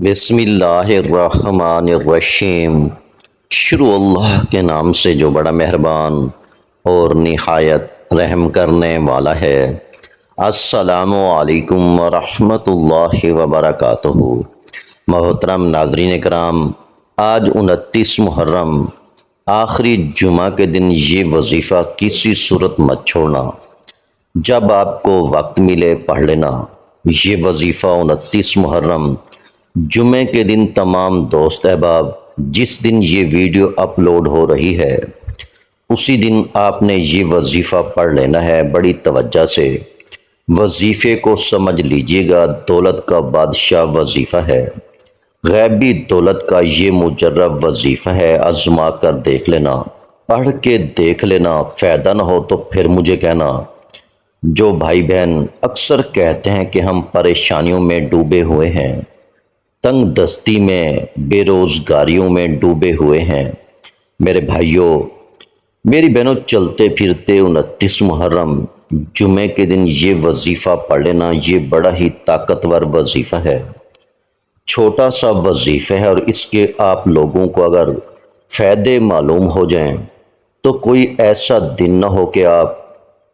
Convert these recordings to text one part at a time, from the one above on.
بسم اللہ الرحمن الرحیم۔ شروع اللہ کے نام سے جو بڑا مہربان اور نہایت رحم کرنے والا ہے۔ السلام علیکم ورحمۃ اللہ وبرکاتہ۔ محترم ناظرین کرام، آج 29 محرم آخری جمعہ کے دن یہ وظیفہ کسی صورت مت چھوڑنا۔ جب آپ کو وقت ملے پڑھ لینا۔ یہ وظیفہ 29 محرم جمعے کے دن تمام دوست احباب جس دن یہ ویڈیو اپلوڈ ہو رہی ہے اسی دن آپ نے یہ وظیفہ پڑھ لینا ہے بڑی توجہ سے۔ وظیفے کو سمجھ لیجئے گا، دولت کا بادشاہ وظیفہ ہے، غیبی دولت کا یہ مجرب وظیفہ ہے۔ آزما کر دیکھ لینا، پڑھ کے دیکھ لینا، فائدہ نہ ہو تو پھر مجھے کہنا۔ جو بھائی بہن اکثر کہتے ہیں کہ ہم پریشانیوں میں ڈوبے ہوئے ہیں، تنگ دستی میں، بے روزگاریوں میں ڈوبے ہوئے ہیں، میرے بھائیوں میری بہنوں، چلتے پھرتے 29 محرم جمعے کے دن یہ وظیفہ پڑھ لینا۔ یہ بڑا ہی طاقتور وظیفہ ہے، چھوٹا سا وظیفہ ہے، اور اس کے آپ لوگوں کو اگر فائدے معلوم ہو جائیں تو کوئی ایسا دن نہ ہو کہ آپ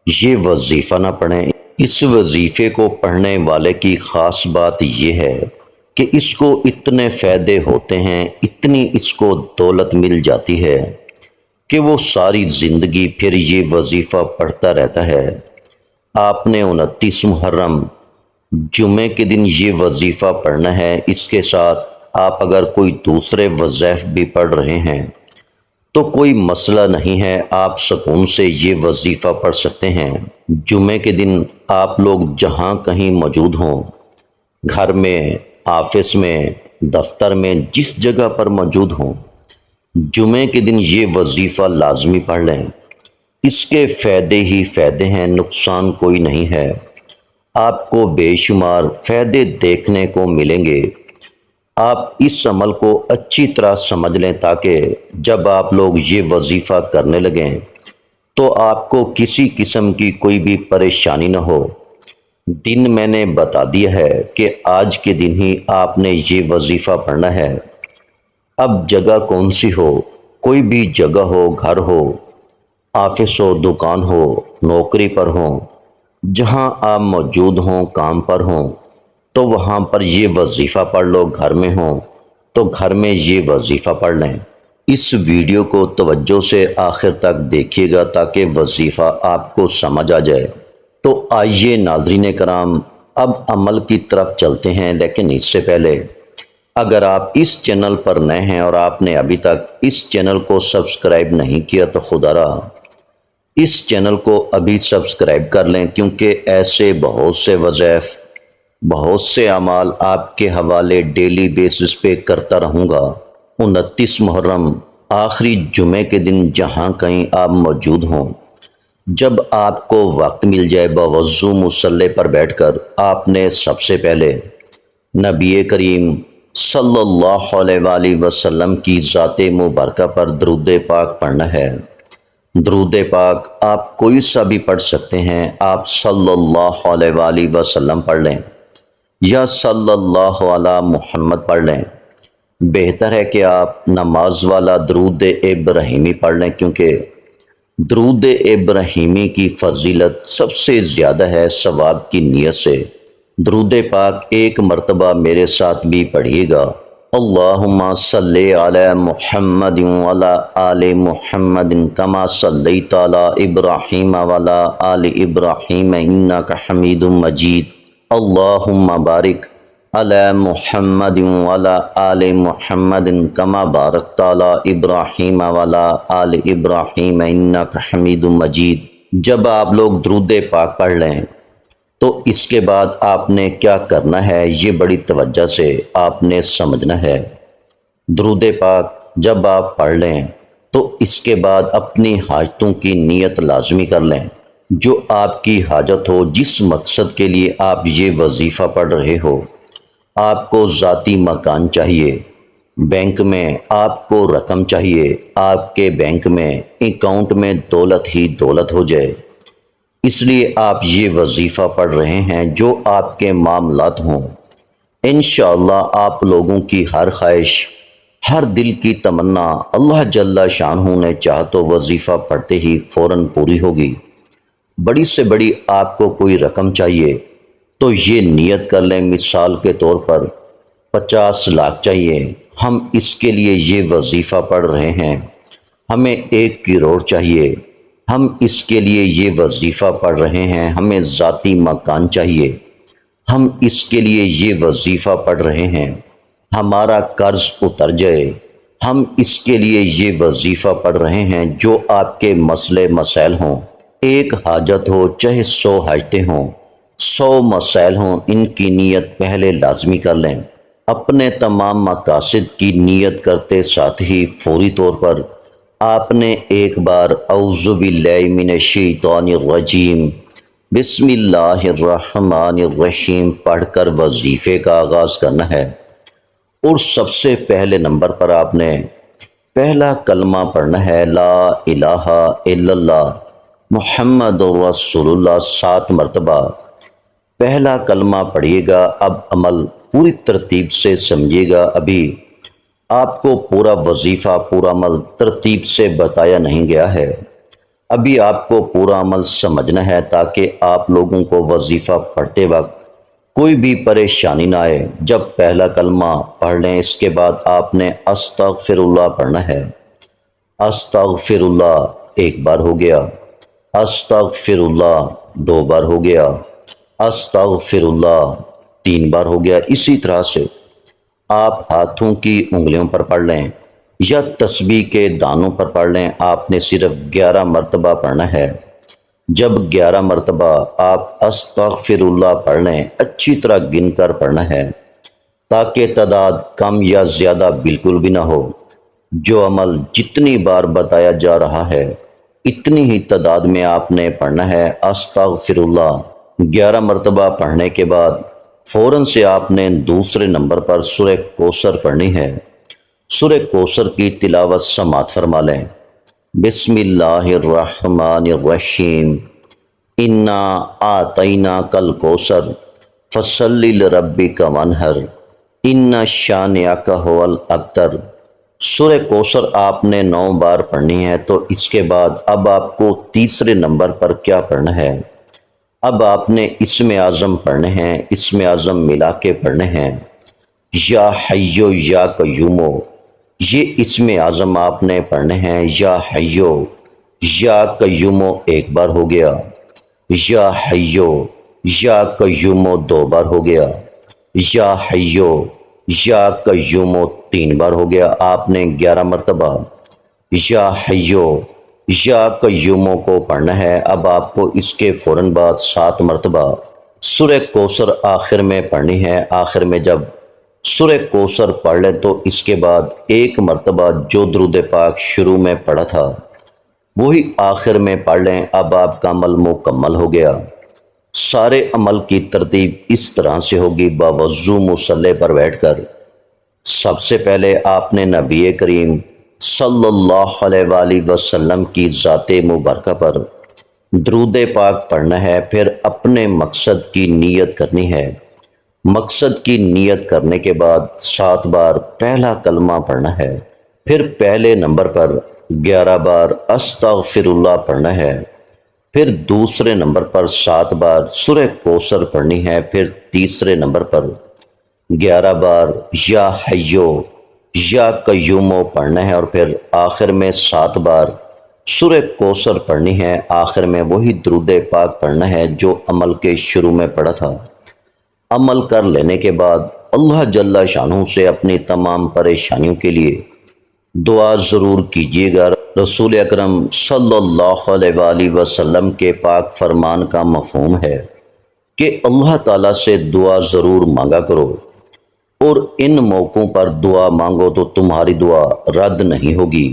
یہ وظیفہ نہ پڑھیں۔ اس وظیفے کو پڑھنے والے کی خاص بات یہ ہے کہ اس کو اتنے فائدے ہوتے ہیں، اتنی اس کو دولت مل جاتی ہے کہ وہ ساری زندگی پھر یہ وظیفہ پڑھتا رہتا ہے۔ آپ نے 29 محرم جمعے کے دن یہ وظیفہ پڑھنا ہے۔ اس کے ساتھ آپ اگر کوئی دوسرے وظائف بھی پڑھ رہے ہیں تو کوئی مسئلہ نہیں ہے، آپ سکون سے یہ وظیفہ پڑھ سکتے ہیں۔ جمعے کے دن آپ لوگ جہاں کہیں موجود ہوں، گھر میں، آفس میں، دفتر میں، جس جگہ پر موجود ہوں، جمعے کے دن یہ وظیفہ لازمی پڑھ لیں۔ اس کے فائدے ہی فائدے ہیں، نقصان کوئی نہیں ہے۔ آپ کو بے شمار فائدے دیکھنے کو ملیں گے۔ آپ اس عمل کو اچھی طرح سمجھ لیں تاکہ جب آپ لوگ یہ وظیفہ کرنے لگیں تو آپ کو کسی قسم کی کوئی بھی پریشانی نہ ہو۔ دن میں نے بتا دیا ہے کہ آج کے دن ہی آپ نے یہ وظیفہ پڑھنا ہے۔ اب جگہ کون سی ہو، کوئی بھی جگہ ہو، گھر ہو، آفس ہو، دکان ہو، نوکری پر ہوں، جہاں آپ موجود ہوں، کام پر ہوں تو وہاں پر یہ وظیفہ پڑھ لو۔ گھر میں ہوں تو گھر میں یہ وظیفہ پڑھ لیں۔ اس ویڈیو کو توجہ سے آخر تک دیکھیے گا تاکہ وظیفہ آپ کو سمجھ آ جائے۔ تو آئیے ناظرین کرام اب عمل کی طرف چلتے ہیں، لیکن اس سے پہلے اگر آپ اس چینل پر نئے ہیں اور آپ نے ابھی تک اس چینل کو سبسکرائب نہیں کیا تو خدا را اس چینل کو ابھی سبسکرائب کر لیں، کیونکہ ایسے بہت سے وظائف، بہت سے اعمال آپ کے حوالے ڈیلی بیسس پہ کرتا رہوں گا۔ 29 محرم آخری جمعے کے دن جہاں کہیں آپ موجود ہوں، جب آپ کو وقت مل جائے باوضو مصلی پر بیٹھ کر آپ نے سب سے پہلے نبی کریم صلی اللہ علیہ وآلہ وسلم کی ذات مبارکہ پر درود پاک پڑھنا ہے۔ درود پاک آپ کوئی سا بھی پڑھ سکتے ہیں، آپ صلی اللہ علیہ وآلہ وسلم پڑھ لیں یا صلی اللہ علی محمد پڑھ لیں۔ بہتر ہے کہ آپ نماز والا درود ابراہیمی پڑھ لیں، کیونکہ درود ابراہیمی کی فضیلت سب سے زیادہ ہے ثواب کی نیت سے۔ درود پاک ایک مرتبہ میرے ساتھ بھی پڑھیے گا۔ اللہم صلی علی محمد وعلی آل محمد کما صلیت علی ابراہیم وعلی آل ابراہیم انک حمید مجید۔ اللہم بارک علی محمد وعلی آل محمد کما بارکت علی ابراہیم وعلی آل ابراہیم انک حمید مجید۔ جب آپ لوگ درود پاک پڑھ لیں تو اس کے بعد آپ نے کیا کرنا ہے، یہ بڑی توجہ سے آپ نے سمجھنا ہے۔ درود پاک جب آپ پڑھ لیں تو اس کے بعد اپنی حاجتوں کی نیت لازمی کر لیں۔ جو آپ کی حاجت ہو، جس مقصد کے لیے آپ یہ وظیفہ پڑھ رہے ہو، آپ کو ذاتی مکان چاہیے، بینک میں آپ کو رقم چاہیے، آپ کے بینک میں اکاؤنٹ میں دولت ہی دولت ہو جائے، اس لیے آپ یہ وظیفہ پڑھ رہے ہیں۔ جو آپ کے معاملات ہوں، انشاءاللہ آپ لوگوں کی ہر خواہش، ہر دل کی تمنا اللہ جل شانہ نے چاہ تو وظیفہ پڑھتے ہی فوراً پوری ہوگی۔ بڑی سے بڑی آپ کو کوئی رقم چاہیے تو یہ نیت کر لیں، مثال کے طور پر 50 لاکھ چاہیے، ہم اس کے لیے یہ وظیفہ پڑھ رہے ہیں۔ ہمیں 1 کروڑ چاہیے، ہم اس کے لیے یہ وظیفہ پڑھ رہے ہیں۔ ہمیں ذاتی مکان چاہیے، ہم اس کے لیے یہ وظیفہ پڑھ رہے ہیں۔ ہمارا قرض اتر جائے، ہم اس کے لیے یہ وظیفہ پڑھ رہے ہیں۔ جو آپ کے مسئلے مسائل ہوں، 1 حاجت ہو چاہے 100 حاجتیں ہوں، 100 مسائل ہوں، ان کی نیت پہلے لازمی کر لیں۔ اپنے تمام مقاصد کی نیت کرتے ساتھ ہی فوری طور پر آپ نے ایک بار اعوذ باللہ من الشیطان الرجیم بسم اللہ الرحمن الرحیم پڑھ کر وظیفے کا آغاز کرنا ہے، اور سب سے پہلے نمبر پر آپ نے پہلا کلمہ پڑھنا ہے، لا الہ الا اللہ محمد رسول اللہ 7 مرتبہ۔ پہلا کلمہ پڑھیے گا، اب عمل پوری ترتیب سے سمجھیے گا۔ ابھی آپ کو پورا وظیفہ، پورا عمل ترتیب سے بتایا نہیں گیا ہے، ابھی آپ کو پورا عمل سمجھنا ہے تاکہ آپ لوگوں کو وظیفہ پڑھتے وقت کوئی بھی پریشانی نہ آئے۔ جب پہلا کلمہ پڑھ لیں، اس کے بعد آپ نے استغفر اللہ پڑھنا ہے۔ استغفر اللہ 1 بار ہو گیا، استغفر اللہ 2 بار ہو گیا، استغفر اللہ 3 بار ہو گیا۔ اسی طرح سے آپ ہاتھوں کی انگلیوں پر پڑھ لیں یا تسبیح کے دانوں پر پڑھ لیں، آپ نے صرف 11 مرتبہ پڑھنا ہے۔ جب 11 مرتبہ آپ استغفر اللہ پڑھ لیں، اچھی طرح گن کر پڑھنا ہے تاکہ تعداد کم یا زیادہ بالکل بھی نہ ہو۔ جو عمل جتنی بار بتایا جا رہا ہے اتنی ہی تعداد میں آپ نے پڑھنا ہے استغفر اللہ۔ 11 مرتبہ پڑھنے کے بعد فوراً سے آپ نے دوسرے نمبر پر سورہ کوثر پڑھنی ہے۔ سورہ کوثر کی تلاوت سماعت فرما لیں۔ بسم اللہ الرحمن الرحیم انا اعطیناک الکوثر فصلی لربک وانحر ان شانئک ھو الابتر۔ سورہ کوثر آپ نے 9 بار پڑھنی ہے، تو اس کے بعد اب آپ کو تیسرے نمبر پر کیا پڑھنا ہے؟ اب آپ نے اسم اعظم پڑھنے ہیں، اسم اعظم ملا کے پڑھنے ہیں۔ یا حیو یا قیومو، یہ اسم اعظم آپ نے پڑھنے ہیں۔ یا حیو یا قیومو 1 بار ہو گیا، یا حیو یا قیومو 2 بار ہو گیا، یا حیو یا قیومو 3 بار ہو گیا۔ آپ نے 11 مرتبہ یا حیو یا قیومو کو پڑھنا ہے۔ اب آپ کو اس کے فوراً بعد 7 مرتبہ سورہ کوثر آخر میں پڑھنی ہے۔ آخر میں جب سورہ کوثر پڑھ لیں تو اس کے بعد 1 مرتبہ جو درود پاک شروع میں پڑھا تھا وہی آخر میں پڑھ لیں۔ اب آپ کا عمل مکمل ہو گیا۔ سارے عمل کی ترتیب اس طرح سے ہوگی، باوضو مصلی پر بیٹھ کر سب سے پہلے آپ نے نبی کریم صلی اللہ علیہ وآلہ وسلم کی ذات مبارکہ پر درود پاک پڑھنا ہے، پھر اپنے مقصد کی نیت کرنی ہے۔ مقصد کی نیت کرنے کے بعد 7 بار پہلا کلمہ پڑھنا ہے، پھر پہلے نمبر پر 11 بار استغفر اللہ پڑھنا ہے، پھر دوسرے نمبر پر 7 بار سورہ کوثر پڑھنی ہے، پھر تیسرے نمبر پر 11 بار یا حیو یا قیومو پڑھنا ہے، اور پھر آخر میں 7 بار سورہ کوثر پڑھنی ہے۔ آخر میں وہی درود پاک پڑھنا ہے جو عمل کے شروع میں پڑھا تھا۔ عمل کر لینے کے بعد اللہ جل شانہ سے اپنی تمام پریشانیوں کے لیے دعا ضرور کیجیے گا۔ رسول اکرم صلی اللہ علیہ وآلہ وسلم کے پاک فرمان کا مفہوم ہے کہ اللہ تعالیٰ سے دعا ضرور مانگا کرو، اور ان موقعوں پر دعا مانگو تو تمہاری دعا رد نہیں ہوگی۔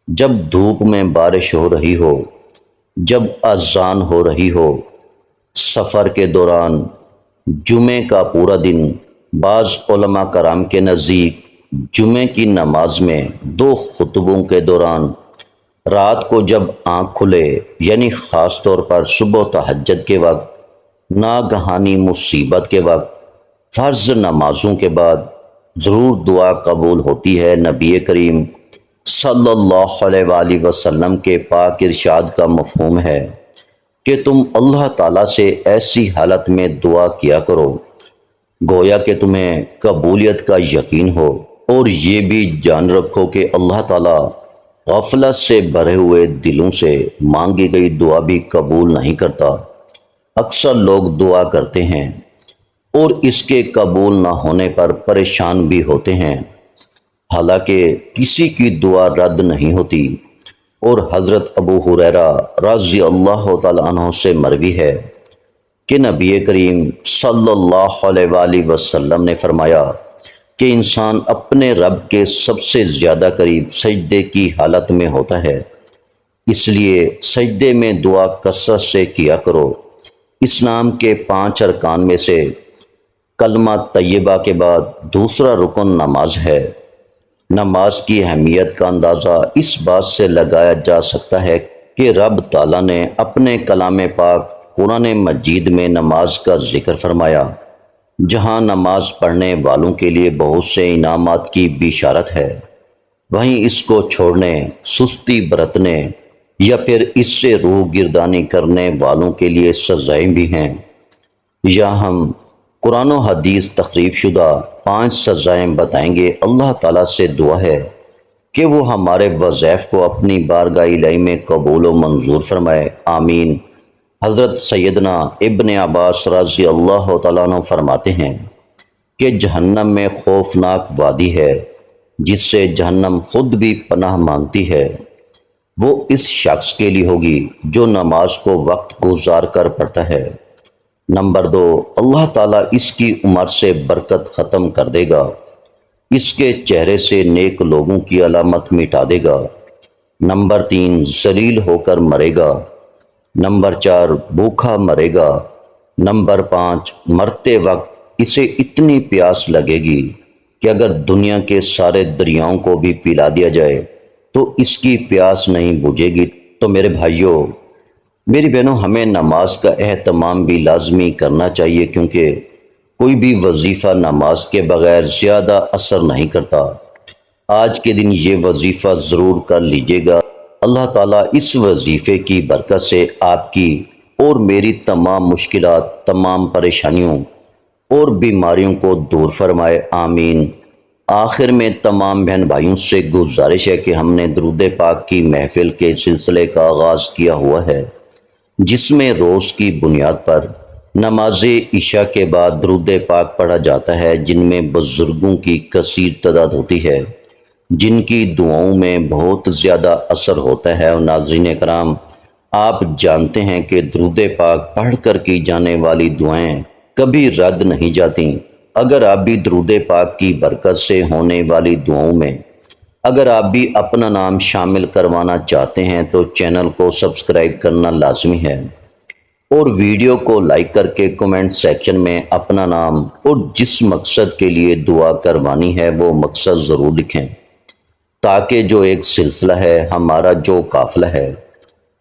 جب دھوپ میں بارش ہو رہی ہو، جب اذان ہو رہی ہو، سفر کے دوران، جمعے کا پورا دن، بعض علماء کرام کے نزدیک جمعے کی نماز میں 2 خطبوں کے دوران، رات کو جب آنکھ کھلے، یعنی خاص طور پر صبح تہجد کے وقت، ناگہانی مصیبت کے وقت، فرض نمازوں کے بعد ضرور دعا قبول ہوتی ہے۔ نبی کریم صلی اللہ علیہ وآلہ وسلم کے پاک ارشاد کا مفہوم ہے کہ تم اللہ تعالیٰ سے ایسی حالت میں دعا کیا کرو گویا کہ تمہیں قبولیت کا یقین ہو، اور یہ بھی جان رکھو کہ اللہ تعالیٰ غفلت سے بھرے ہوئے دلوں سے مانگی گئی دعا بھی قبول نہیں کرتا۔ اکثر لوگ دعا کرتے ہیں اور اس کے قبول نہ ہونے پر پریشان بھی ہوتے ہیں، حالانکہ کسی کی دعا رد نہیں ہوتی۔ اور حضرت ابو ہریرہ رضی اللہ تعالیٰ عنہ سے مروی ہے کہ نبی کریم صلی اللہ علیہ وآلہ وسلم نے فرمایا کہ انسان اپنے رب کے سب سے زیادہ قریب سجدے کی حالت میں ہوتا ہے، اس لیے سجدے میں دعا کثرت سے کیا کرو۔ اسلام کے 5 ارکان میں سے کلمہ طیبہ کے بعد دوسرا رکن نماز ہے۔ نماز کی اہمیت کا اندازہ اس بات سے لگایا جا سکتا ہے کہ رب تعالیٰ نے اپنے کلام پاک قرآن مجید میں نماز کا ذکر فرمایا، جہاں نماز پڑھنے والوں کے لیے بہت سے انعامات کی بشارت ہے، وہیں اس کو چھوڑنے، سستی برتنے یا پھر اس سے روح گردانی کرنے والوں کے لیے سزائیں بھی ہیں۔ یا ہم قرآن و حدیث تخریب شدہ 5 سزائیں بتائیں گے۔ اللہ تعالیٰ سے دعا ہے کہ وہ ہمارے وظائف کو اپنی بارگاہ الہی میں قبول و منظور فرمائے، آمین۔ حضرت سیدنا ابن عباس رضی اللہ تعالیٰ عنہ فرماتے ہیں کہ جہنم میں خوفناک وادی ہے جس سے جہنم خود بھی پناہ مانگتی ہے، وہ اس شخص کے لیے ہوگی جو نماز کو وقت گزار کر پڑھتا ہے۔ نمبر 2، اللہ تعالیٰ اس کی عمر سے برکت ختم کر دے گا، اس کے چہرے سے نیک لوگوں کی علامت مٹا دے گا۔ نمبر 3، ذلیل ہو کر مرے گا۔ نمبر 4، بھوکا مرے گا۔ نمبر 5، مرتے وقت اسے اتنی پیاس لگے گی کہ اگر دنیا کے سارے دریاؤں کو بھی پلا دیا جائے تو اس کی پیاس نہیں بجھے گی۔ تو میرے بھائیوں، میری بہنوں، ہمیں نماز کا اہتمام بھی لازمی کرنا چاہیے، کیونکہ کوئی بھی وظیفہ نماز کے بغیر زیادہ اثر نہیں کرتا۔ آج کے دن یہ وظیفہ ضرور کر لیجئے گا۔ اللہ تعالیٰ اس وظیفے کی برکت سے آپ کی اور میری تمام مشکلات، تمام پریشانیوں اور بیماریوں کو دور فرمائے، آمین۔ آخر میں تمام بہن بھائیوں سے گزارش ہے کہ ہم نے درود پاک کی محفل کے سلسلے کا آغاز کیا ہوا ہے، جس میں روز کی بنیاد پر نماز عشاء کے بعد درود پاک پڑھا جاتا ہے، جن میں بزرگوں کی کثیر تعداد ہوتی ہے، جن کی دعاؤں میں بہت زیادہ اثر ہوتا ہے۔ اور ناظرین کرام، آپ جانتے ہیں کہ درود پاک پڑھ کر کی جانے والی دعائیں کبھی رد نہیں جاتی۔ اگر آپ بھی درود پاک کی برکت سے ہونے والی دعاؤں میں اگر آپ بھی اپنا نام شامل کروانا چاہتے ہیں تو چینل کو سبسکرائب کرنا لازمی ہے، اور ویڈیو کو لائک کر کے کمنٹ سیکشن میں اپنا نام اور جس مقصد کے لیے دعا کروانی ہے وہ مقصد ضرور لکھیں، تاکہ جو ایک سلسلہ ہے، ہمارا جو قافلہ ہے،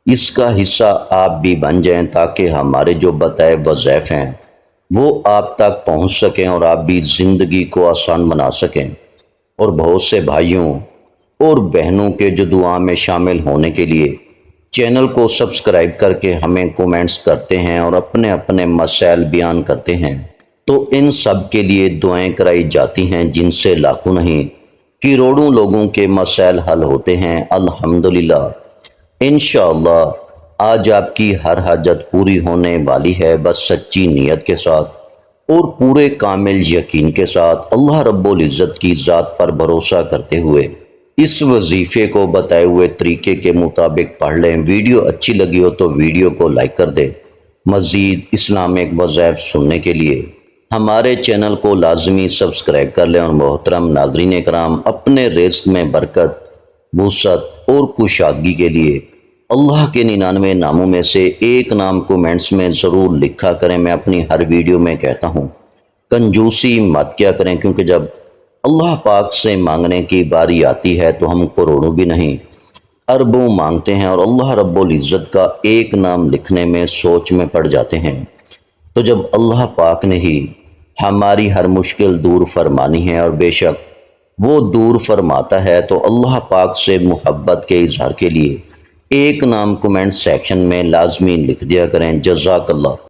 اس کا حصہ آپ بھی بن جائیں، تاکہ ہمارے جو بتائے وظائف ہیں وہ آپ تک پہنچ سکیں اور آپ بھی زندگی کو آسان بنا سکیں۔ اور بہت سے بھائیوں اور بہنوں کے جو دعا میں شامل ہونے کے لیے چینل کو سبسکرائب کر کے ہمیں کومنٹس کرتے ہیں اور اپنے اپنے مسائل بیان کرتے ہیں، تو ان سب کے لیے دعائیں کرائی جاتی ہیں، جن سے لاکھوں نہیں کروڑوں لوگوں کے مسائل حل ہوتے ہیں، الحمدللہ۔ انشاءاللہ آج آپ کی ہر حاجت پوری ہونے والی ہے، بس سچی نیت کے ساتھ اور پورے کامل یقین کے ساتھ اللہ رب العزت کی ذات پر بھروسہ کرتے ہوئے اس وظیفے کو بتائے ہوئے طریقے کے مطابق پڑھ لیں۔ ویڈیو اچھی لگی ہو تو ویڈیو کو لائک کر دیں۔ مزید اسلامک وظائف سننے کے لیے ہمارے چینل کو لازمی سبسکرائب کر لیں۔ اور محترم ناظرین کرام، اپنے رزق میں برکت، وسعت اور کشادگی کے لیے اللہ کے 99 ناموں میں سے ایک نام کومنٹس میں ضرور لکھا کریں۔ میں اپنی ہر ویڈیو میں کہتا ہوں، کنجوسی مت کیا کریں، کیونکہ جب اللہ پاک سے مانگنے کی باری آتی ہے تو ہم کروڑوں بھی نہیں اربوں مانگتے ہیں، اور اللہ رب العزت کا ایک نام لکھنے میں سوچ میں پڑ جاتے ہیں۔ تو جب اللہ پاک نے ہی ہماری ہر مشکل دور فرمانی ہے، اور بے شک وہ دور فرماتا ہے۔ تو اللہ پاک سے محبت کے اظہار کے لیے ایک نام کومنٹ سیکشن میں لازمی لکھ دیا کریں۔ جزاک اللہ۔